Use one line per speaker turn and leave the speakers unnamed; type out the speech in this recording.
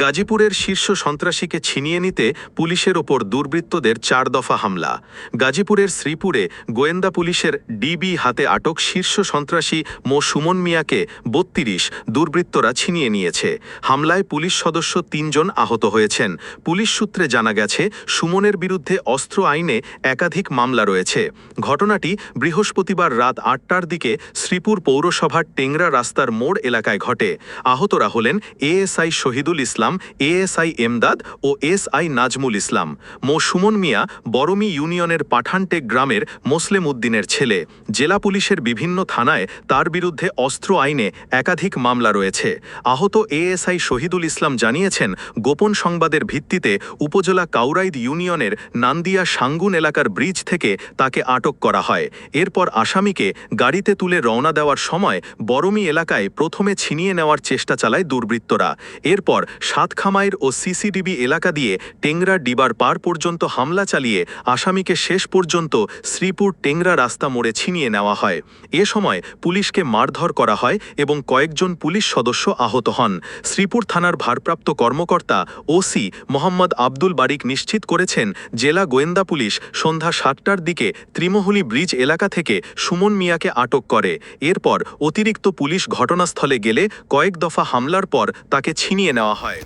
গাজীপুরের শীর্ষ সন্ত্রাসীকে ছিনিয়ে নিতে পুলিশের ওপর দুর্বৃত্তদের ৪ দফা হামলা। গাজীপুরের শ্রীপুরে গোয়েন্দা পুলিশের ডিবি হাতে আটক শীর্ষ সন্ত্রাসী মো সুমন মিয়াকে ৩২ দুর্বৃত্তরা ছিনিয়ে নিয়েছে। হামলায় পুলিশ সদস্য ৩ জন আহত হয়েছেন। পুলিশ সূত্রে জানা গেছে, সুমনের বিরুদ্ধে অস্ত্র আইনে একাধিক মামলা রয়েছে। ঘটনাটি বৃহস্পতিবার রাত ৮টার দিকে শ্রীপুর পৌরসভার টেংরা রাস্তার মোড় এলাকায় ঘটে। আহতরা হলেন এএসআই শহীদুল ইসলাম, এএসআই এমদাদ ও এসআই নাজমুল ইসলাম। মো সুমন মিয়া বরমি ইউনিয়নের পাঠানটেক গ্রামের মোসলেম উদ্দিনের ছেলে। জেলা পুলিশের বিভিন্ন থানায় তার বিরুদ্ধে অস্ত্র আইনে একাধিক মামলা রয়েছে। আহত এএসআই শহীদুল ইসলাম জানিয়েছেন, গোপন সংবাদের ভিত্তিতে উপজেলা কাউরাইদ ইউনিয়নের নান্দিয়া সাঙ্গুন এলাকার ব্রিজ থেকে তাকে আটক করা হয়। এরপর আসামিকে গাড়িতে তুলে রওনা দেওয়ার সময় বরমি এলাকায় প্রথমে ছিনিয়ে নেওয়ার চেষ্টা চালায় দুর্বৃত্তরা। এরপর সাতখামাইর ও সিসিডিবি এলাকা দিয়ে টেংরা ডিবার পার পর্যন্ত হামলা চালিয়ে আসামিকে শেষ পর্যন্ত শ্রীপুর টেংরা রাস্তা মোড়ে ছিনিয়ে নেওয়া হয়। এ সময় পুলিশকে মারধর করা হয় এবং কয়েকজন পুলিশ সদস্য আহত হন। শ্রীপুর থানার ভারপ্রাপ্ত কর্মকর্তা ওসি মোহাম্মদ আব্দুল বারিক নিশ্চিত করেছেন, জেলা গোয়েন্দা পুলিশ সন্ধ্যা ৭টার দিকে ত্রিমহুলি ব্রিজ এলাকা থেকে সুমন মিয়াকে আটক করে। এরপর অতিরিক্ত পুলিশ ঘটনাস্থলে গেলে কয়েক দফা হামলার পর তাকে ছিনিয়ে নেওয়া হয়।